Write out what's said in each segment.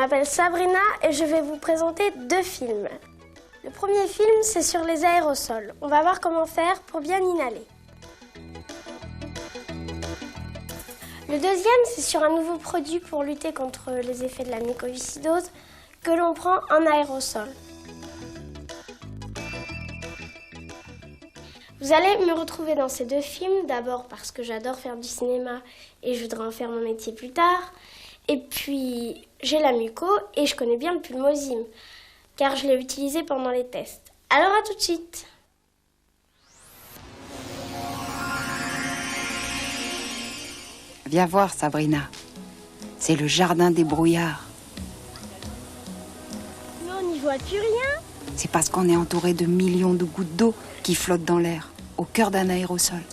m'appelle Sabrina et je vais vous présenter 2 films. Le premier film, c'est sur les aérosols. On va voir comment faire pour bien inhaler. Le deuxième, c'est sur un nouveau produit pour lutter contre les effets de la mucoviscidose que l'on prend en aérosol. Vous allez me retrouver dans ces 2 films, d'abord parce que j'adore faire du cinéma et je voudrais en faire mon métier plus tard. Et puis, j'ai la muco et je connais bien le pulmosime, car je l'ai utilisé pendant les tests. Alors à tout de suite. Viens voir, Sabrina. C'est le jardin des brouillards. Mais on n'y voit plus rien. C'est parce qu'on est entouré de millions de gouttes d'eau qui flottent dans l'air, au cœur d'un aérosol.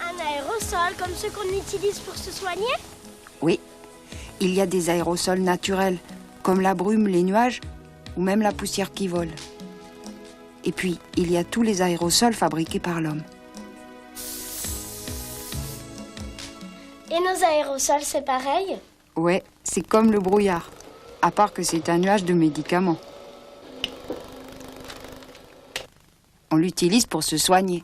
Un aérosol comme ceux qu'on utilise pour se soigner? Oui, il y a des aérosols naturels, comme la brume, les nuages, ou même la poussière qui vole. Et puis, il y a tous les aérosols fabriqués par l'homme. Et nos aérosols, c'est pareil? Ouais, c'est comme le brouillard, à part que c'est un nuage de médicaments. On l'utilise pour se soigner.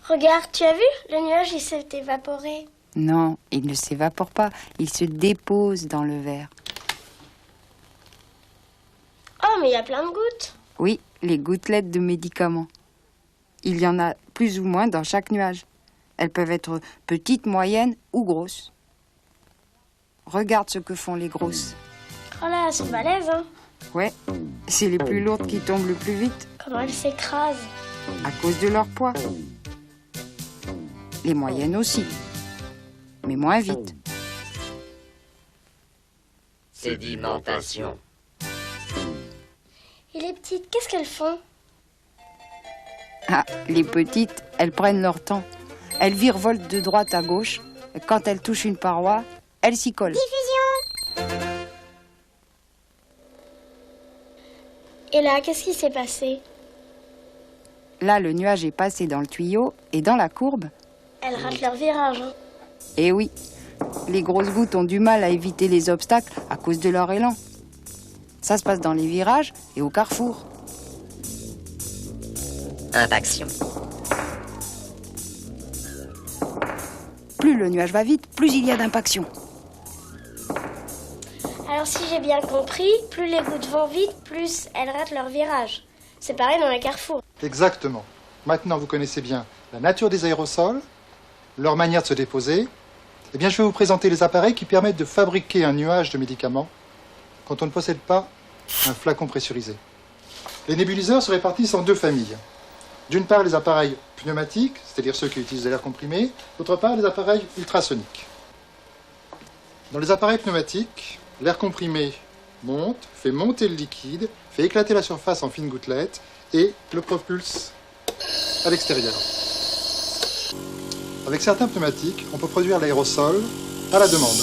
Regarde, tu as vu? Le nuage, il s'est évaporé. Non, il ne s'évapore pas, il se dépose dans le verre. Oh, mais il y a plein de gouttes. Oui, les gouttelettes de médicaments. Il y en a plus ou moins dans chaque nuage. Elles peuvent être petites, moyennes ou grosses. Regarde ce que font les grosses. Oh là, elles sont balèzes, hein? Ouais, c'est les plus lourdes qui tombent le plus vite, Comment elles s'écrasent. à cause de leur poids. Les moyennes aussi, mais moins vite. Sédimentation. Et les petites, qu'est-ce qu'elles font? Ah, les petites, elles prennent leur temps. Elles virevoltent de droite à gauche. Quand elles touchent une paroi, elles s'y collent. Diffusion. Et là, qu'est-ce qui s'est passé? Là, le nuage est passé dans le tuyau et dans la courbe. Elles ratent leur virage, hein? Et oui, les grosses gouttes ont du mal à éviter les obstacles à cause de leur élan. Ça se passe dans les virages et au carrefour. Impaction. Plus le nuage va vite, plus il y a d'impaction. Alors si j'ai bien compris, plus les gouttes vont vite, plus elles ratent leur virage. C'est pareil dans les carrefours. Exactement. Maintenant, vous connaissez bien la nature des aérosols, leur manière de se déposer. Eh bien, je vais vous présenter les appareils qui permettent de fabriquer un nuage de médicaments quand on ne possède pas un flacon pressurisé. Les nébuliseurs se répartissent en 2 familles. D'une part, les appareils pneumatiques, c'est-à-dire ceux qui utilisent de l'air comprimé. D'autre part, les appareils ultrasoniques. Dans les appareils pneumatiques, l'air comprimé monte, fait monter le liquide, fait éclater la surface en fines gouttelettes et le propulse à l'extérieur. Avec certains pneumatiques, on peut produire l'aérosol à la demande.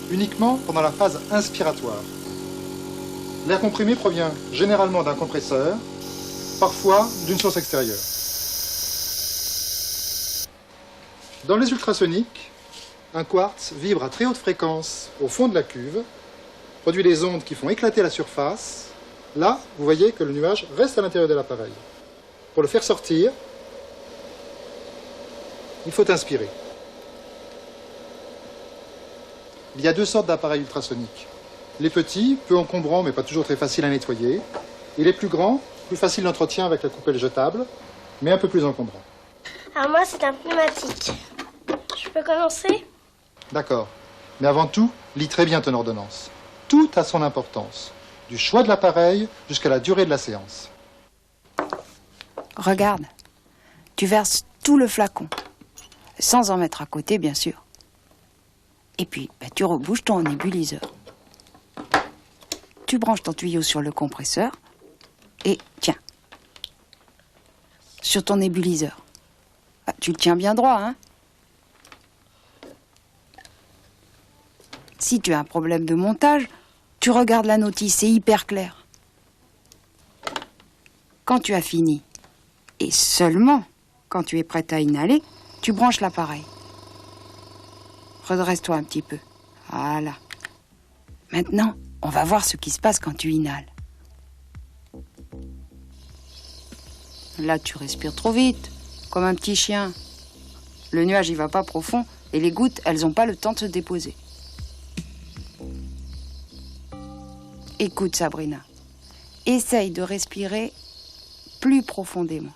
Uniquement pendant la phase inspiratoire. L'air comprimé provient généralement d'un compresseur, parfois d'une source extérieure. Dans les ultrasoniques, un quartz vibre à très haute fréquence au fond de la cuve, produit des ondes qui font éclater la surface. Là, vous voyez que le nuage reste à l'intérieur de l'appareil. Pour le faire sortir, il faut inspirer. Il y a 2 sortes d'appareils ultrasoniques. Les petits, peu encombrants mais pas toujours très faciles à nettoyer. Et les plus grands, plus faciles d'entretien avec la coupelle jetable, mais un peu plus encombrants. Alors moi, c'est un pneumatique. Je peux commencer? D'accord. Mais avant tout, lis très bien ton ordonnance. Tout a son importance. Du choix de l'appareil jusqu'à la durée de la séance. Regarde, tu verses tout le flacon, sans en mettre à côté, bien sûr. Et puis, tu rebouches ton nébuliseur. Tu branches ton tuyau sur le compresseur et tiens, sur ton nébuliseur. Ah, tu le tiens bien droit, hein? Si tu as un problème de montage, tu regardes la notice, c'est hyper clair. Quand tu as fini, et seulement quand tu es prête à inhaler, tu branches l'appareil. Redresse-toi un petit peu. Voilà. Maintenant, on va voir ce qui se passe quand tu inhales. Là, tu respires trop vite, comme un petit chien. Le nuage, il va pas profond, et les gouttes, elles n'ont pas le temps de se déposer. Écoute, Sabrina. Essaye de respirer plus profondément.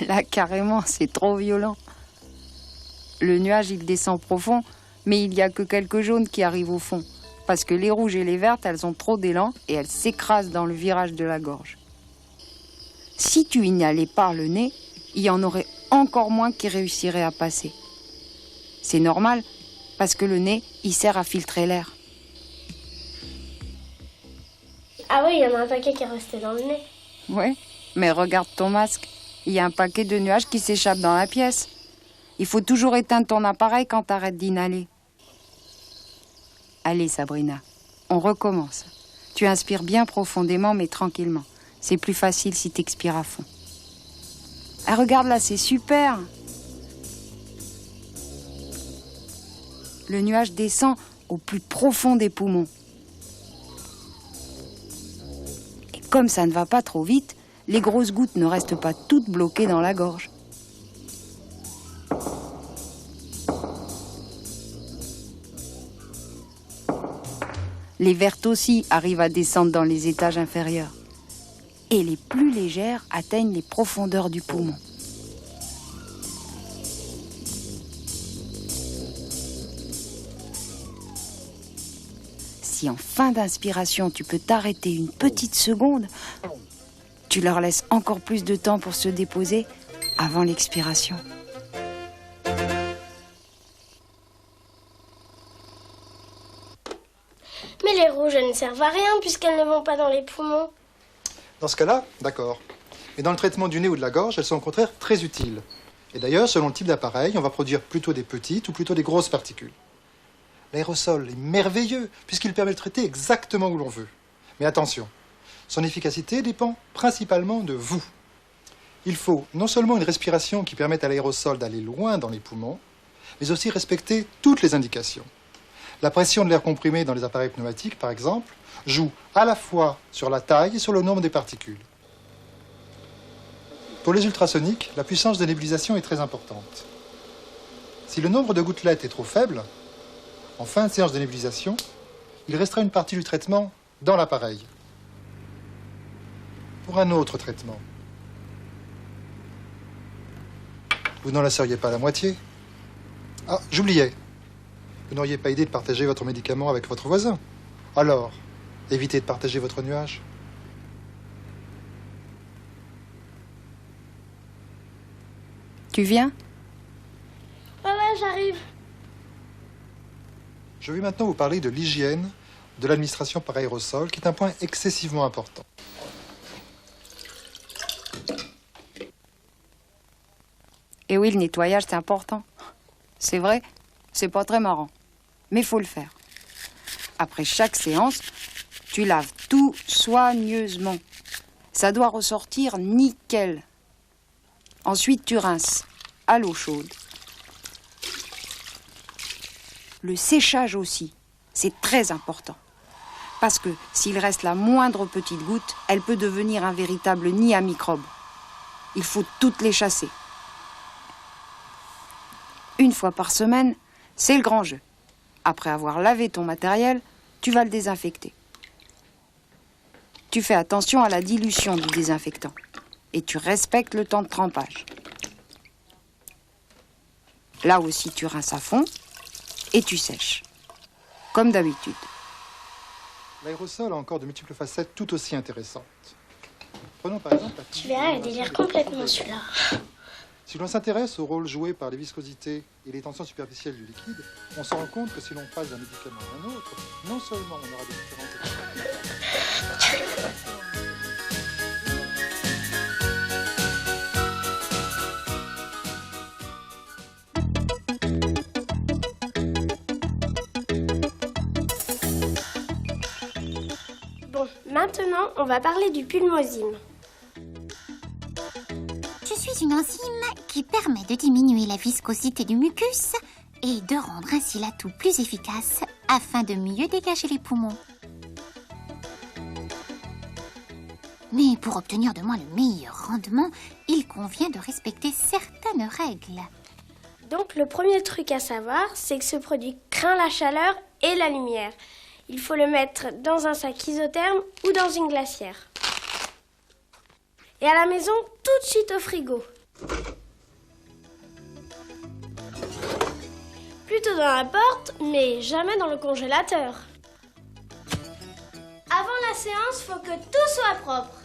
Là, carrément, c'est trop violent. Le nuage, il descend profond, mais il n'y a que quelques jaunes qui arrivent au fond, parce que les rouges et les vertes, elles ont trop d'élan et elles s'écrasent dans le virage de la gorge. Si tu inhalais par le nez, il y en aurait encore moins qui réussiraient à passer. C'est normal, parce que le nez, il sert à filtrer l'air. Ah oui, il y en a un paquet qui est resté dans le nez. Ouais, mais regarde ton masque. Il y a un paquet de nuages qui s'échappent dans la pièce. Il faut toujours éteindre ton appareil quand t'arrêtes d'inhaler. Allez, Sabrina, on recommence. Tu inspires bien profondément, mais tranquillement. C'est plus facile si t'expires à fond. Ah, regarde là, c'est super. Le nuage descend au plus profond des poumons. Et comme ça ne va pas trop vite, les grosses gouttes ne restent pas toutes bloquées dans la gorge. Les vertes aussi arrivent à descendre dans les étages inférieurs. Et les plus légères atteignent les profondeurs du poumon. Si en fin d'inspiration, tu peux t'arrêter une petite seconde, tu leur laisses encore plus de temps pour se déposer avant l'expiration. Mais les rouges, elles ne servent à rien puisqu'elles ne vont pas dans les poumons. Dans ce cas-là, d'accord. Mais dans le traitement du nez ou de la gorge, elles sont au contraire très utiles. Et d'ailleurs, selon le type d'appareil, on va produire plutôt des petites ou plutôt des grosses particules. L'aérosol est merveilleux puisqu'il permet de traiter exactement où l'on veut. Mais attention, son efficacité dépend principalement de vous. Il faut non seulement une respiration qui permette à l'aérosol d'aller loin dans les poumons, mais aussi respecter toutes les indications. La pression de l'air comprimé dans les appareils pneumatiques, par exemple, joue à la fois sur la taille et sur le nombre des particules. Pour les ultrasoniques, la puissance de nébulisation est très importante. Si le nombre de gouttelettes est trop faible, en fin de séance de nébulisation, il restera une partie du traitement dans l'appareil. Pour un autre traitement, vous n'en laisseriez pas la moitié. Ah, j'oubliais. Vous n'auriez pas idée de partager votre médicament avec votre voisin. Alors, évitez de partager votre nuage. Tu viens ? Ouais, j'arrive. Je vais maintenant vous parler de l'hygiène de l'administration par aérosol, qui est un point excessivement important. Et oui, le nettoyage, c'est important. C'est vrai, c'est pas très marrant. Mais il faut le faire. Après chaque séance, tu laves tout soigneusement. Ça doit ressortir nickel. Ensuite, tu rinces à l'eau chaude. Le séchage aussi, c'est très important. Parce que s'il reste la moindre petite goutte, elle peut devenir un véritable nid à microbes. Il faut toutes les chasser. Une fois par semaine, c'est le grand jeu. Après avoir lavé ton matériel, tu vas le désinfecter. Tu fais attention à la dilution du désinfectant et tu respectes le temps de trempage. Là aussi, tu rinces à fond et tu sèches, comme d'habitude. L'aérosol a encore de multiples facettes tout aussi intéressantes. Prenons par exemple la... Tu verras, il délire complètement celui-là. Si l'on s'intéresse au rôle joué par les viscosités et les tensions superficielles du liquide, on se rend compte que si l'on passe d'un médicament à un autre, non seulement on aura des différences... Maintenant, on va parler du pulmozyme. Je suis une enzyme qui permet de diminuer la viscosité du mucus et de rendre ainsi la toux plus efficace afin de mieux dégager les poumons. Mais pour obtenir de moi le meilleur rendement, il convient de respecter certaines règles. Donc le premier truc à savoir, c'est que ce produit craint la chaleur et la lumière. Il faut le mettre dans un sac isotherme ou dans une glacière. Et à la maison, tout de suite au frigo. Plutôt dans la porte, mais jamais dans le congélateur. Avant la séance, faut que tout soit propre.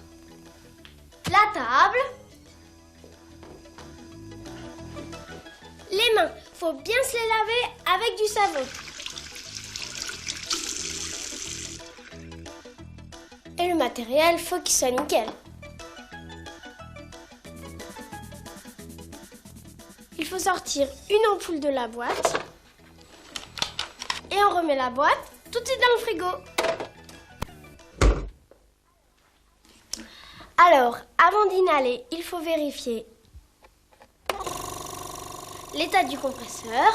La table. Les mains, faut bien se les laver avec du savon. Et le matériel, faut qu'il soit nickel. Il faut sortir une ampoule de la boîte. Et on remet la boîte tout de suite dans le frigo. Alors, avant d'inhaler, il faut vérifier l'état du compresseur.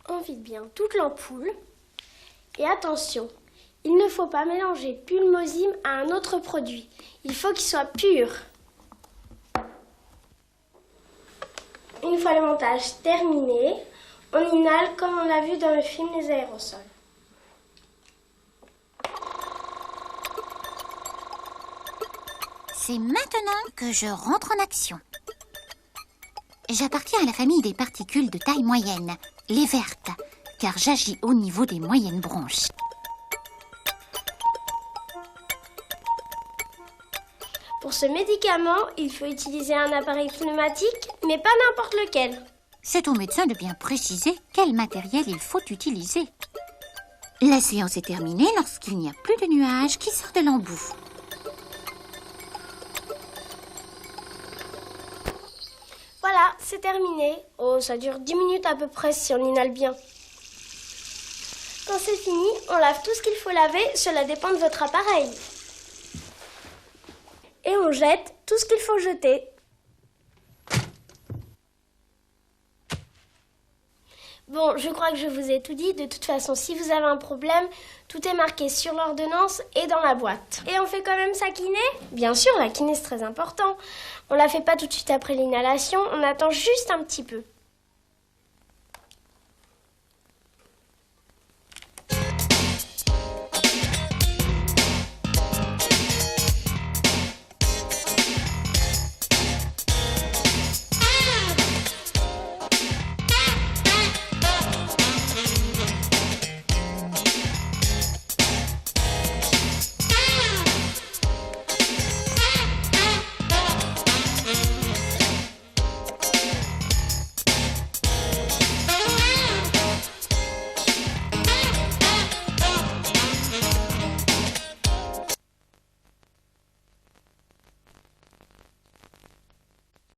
On vide bien toute l'ampoule. Et attention, il ne faut pas mélanger pulmozyme à un autre produit. Il faut qu'il soit pur. Une fois le montage terminé, on inhale comme on l'a vu dans le film Les aérosols. C'est maintenant que je rentre en action. J'appartiens à la famille des particules de taille moyenne, les vertes, car j'agis au niveau des moyennes bronches. Pour ce médicament, il faut utiliser un appareil pneumatique, mais pas n'importe lequel. C'est au médecin de bien préciser quel matériel il faut utiliser. La séance est terminée lorsqu'il n'y a plus de nuages qui sortent de l'embout. Voilà, c'est terminé. Oh, ça dure 10 minutes à peu près si on inhale bien. Quand c'est fini, on lave tout ce qu'il faut laver, cela dépend de votre appareil. Et on jette tout ce qu'il faut jeter. Bon, je crois que je vous ai tout dit. De toute façon, si vous avez un problème, tout est marqué sur l'ordonnance et dans la boîte. Et on fait quand même sa kiné ? Bien sûr, la kiné c'est très important. On la fait pas tout de suite après l'inhalation, on attend juste un petit peu.